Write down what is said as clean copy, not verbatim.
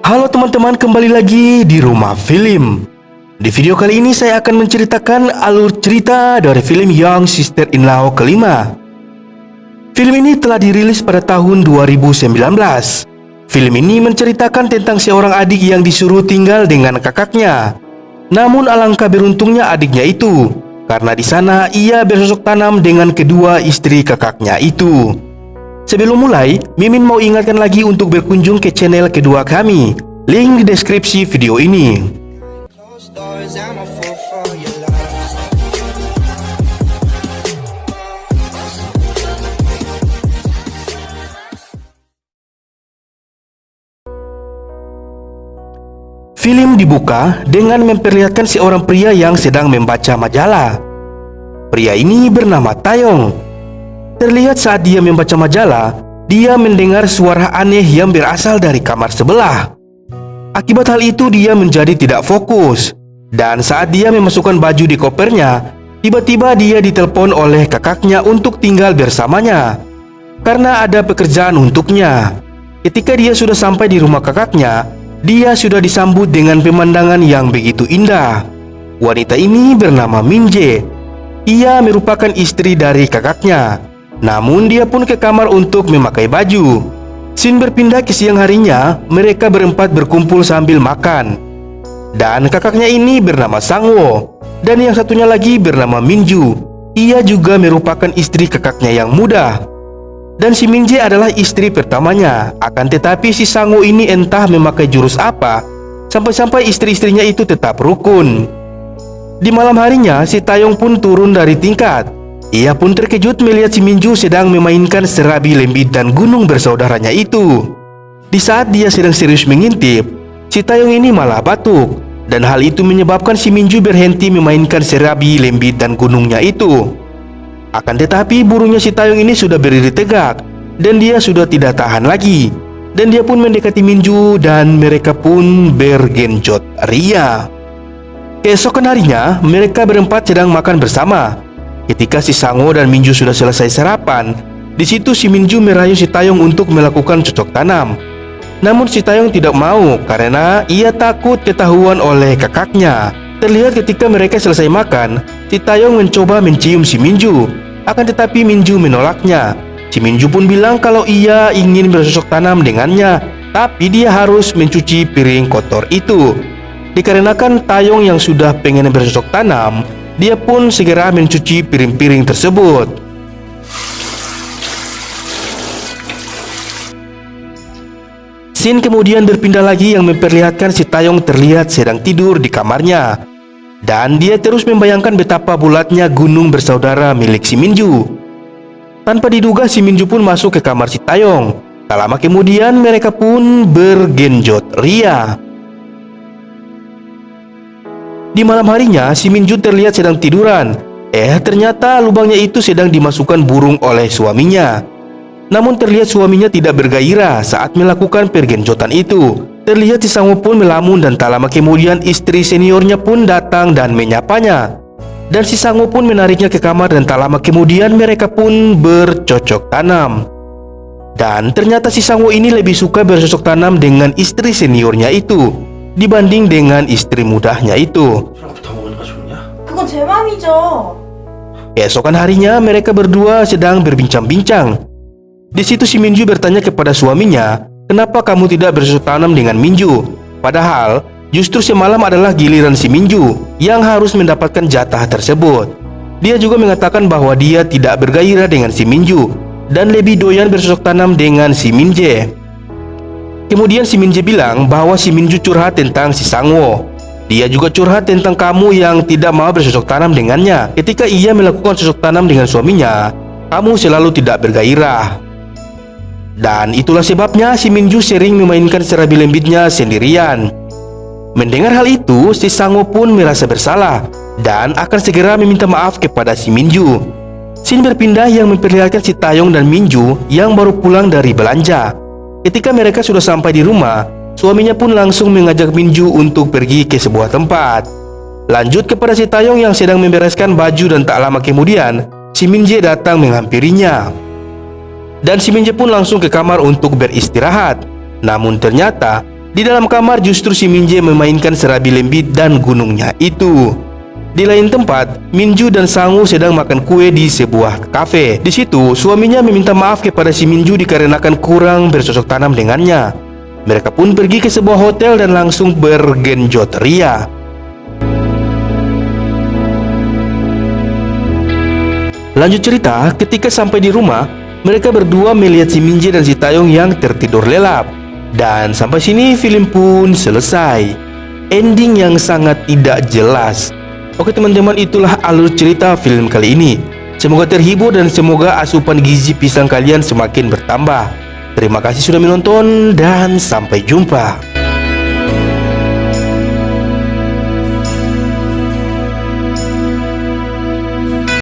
Halo teman-teman, kembali lagi di Rumah Film. Di video kali ini saya akan menceritakan alur cerita dari film Young Sister-in-Law kelima. Film ini telah dirilis pada tahun 2019. Film ini menceritakan tentang seorang adik yang disuruh tinggal dengan kakaknya. Namun alangkah beruntungnya adiknya itu, karena di sana ia bercocok tanam dengan kedua istri kakaknya itu. Sebelum mulai, Mimin mau ingatkan lagi untuk berkunjung ke channel kedua kami. Link di deskripsi video ini. Film dibuka dengan memperlihatkan seorang pria yang sedang membaca majalah. Pria ini bernama Taeyong. Terlihat saat dia membaca majalah, dia mendengar suara aneh yang berasal dari kamar sebelah. Akibat hal itu dia menjadi tidak fokus. Dan saat dia memasukkan baju di kopernya, tiba-tiba dia ditelepon oleh kakaknya untuk tinggal bersamanya karena ada pekerjaan untuknya. Ketika dia sudah sampai di rumah kakaknya, dia sudah disambut dengan pemandangan yang begitu indah. Wanita ini bernama Minje. Ia merupakan istri dari kakaknya. Namun dia pun ke kamar untuk memakai baju. Scene berpindah ke siang harinya. Mereka berempat berkumpul sambil makan. Dan kakaknya ini bernama Sangwo, dan yang satunya lagi bernama Minju. Ia juga merupakan istri kakaknya yang muda. Dan si Minje adalah istri pertamanya. Akan tetapi si Sangwo ini entah memakai jurus apa, sampai-sampai istri-istrinya itu tetap rukun. Di malam harinya si Taeyong pun turun dari tingkat. Ia pun terkejut melihat si Minju sedang memainkan serabi lembit dan gunung bersaudaranya itu. Di saat dia sedang serius mengintip, si Taeyong ini malah batuk. Dan hal itu menyebabkan si Minju berhenti memainkan serabi lembit dan gunungnya itu. Akan tetapi burungnya si Taeyong ini sudah berdiri tegak, dan dia sudah tidak tahan lagi. Dan dia pun mendekati Minju dan mereka pun bergenjot ria. Keesokan harinya mereka berempat sedang makan bersama. Ketika si Sangwo dan Minju sudah selesai sarapan, di situ si Minju merayu si Taeyong untuk melakukan cocok tanam. Namun si Taeyong tidak mau karena ia takut ketahuan oleh kakaknya. Terlihat ketika mereka selesai makan, si Taeyong mencoba mencium si Minju. Akan tetapi Minju menolaknya. Si Minju pun bilang kalau ia ingin bercocok tanam dengannya, tapi dia harus mencuci piring kotor itu. Dikarenakan Taeyong yang sudah pengen bercocok tanam, dia pun segera mencuci piring-piring tersebut. Scene kemudian berpindah lagi yang memperlihatkan si Taeyong terlihat sedang tidur di kamarnya. Dan dia terus membayangkan betapa bulatnya gunung bersaudara milik si Minju. Tanpa diduga si Minju pun masuk ke kamar si Taeyong. Tak lama kemudian mereka pun bergenjot ria. Di malam harinya, si Minju terlihat sedang tiduran. Ternyata lubangnya itu sedang dimasukkan burung oleh suaminya. Namun terlihat suaminya tidak bergairah saat melakukan pergenjotan itu. Terlihat si Sangwo pun melamun dan tak lama kemudian istri seniornya pun datang dan menyapanya. Dan si Sangwo pun menariknya ke kamar dan tak lama kemudian mereka pun bercocok tanam. Dan ternyata si Sangwo ini lebih suka bercocok tanam dengan istri seniornya itu dibanding dengan istri mudanya itu. 그건 제 맘이죠. Keesokan harinya mereka berdua sedang berbincang-bincang. Di situ si Minju bertanya kepada suaminya, kenapa kamu tidak bercocok tanam dengan Minju? Padahal justru semalam adalah giliran si Minju yang harus mendapatkan jatah tersebut. Dia juga mengatakan bahwa dia tidak bergairah dengan si Minju dan lebih doyan bercocok tanam dengan si Minje. Kemudian si Minje bilang bahwa si Minju curhat tentang si Sangwo. Dia juga curhat tentang kamu yang tidak mau bercocok tanam dengannya. Ketika ia melakukan cocok tanam dengan suaminya, kamu selalu tidak bergairah. Dan itulah sebabnya si Minju sering memainkan serabi lembitnya sendirian. Mendengar hal itu, si Sangwo pun merasa bersalah dan akan segera meminta maaf kepada si Minju. Scene berpindah yang memperlihatkan si Taeyong dan Minju yang baru pulang dari belanja. Ketika mereka sudah sampai di rumah, suaminya pun langsung mengajak Minju untuk pergi ke sebuah tempat. Lanjut kepada si Taeyong yang sedang membereskan baju dan tak lama kemudian, si Minje datang menghampirinya. Dan si Minje pun langsung ke kamar untuk beristirahat. Namun ternyata Di dalam kamar justru si Minje memainkan serabi lembit dan gunungnya itu. Di lain tempat, Minju dan Sangu sedang makan kue di sebuah kafe. Di situ, suaminya meminta maaf kepada si Minju dikarenakan kurang bercocok tanam dengannya. Mereka pun pergi ke sebuah hotel dan langsung bergenjot ria. Lanjut cerita, ketika sampai di rumah, mereka berdua melihat si Minje dan si Taeyong yang tertidur lelap. Dan sampai sini film pun selesai. Ending yang sangat tidak jelas. Oke teman-teman, itulah alur cerita film kali ini. Semoga terhibur dan semoga asupan gizi pisang kalian semakin bertambah. Terima kasih sudah menonton dan sampai jumpa.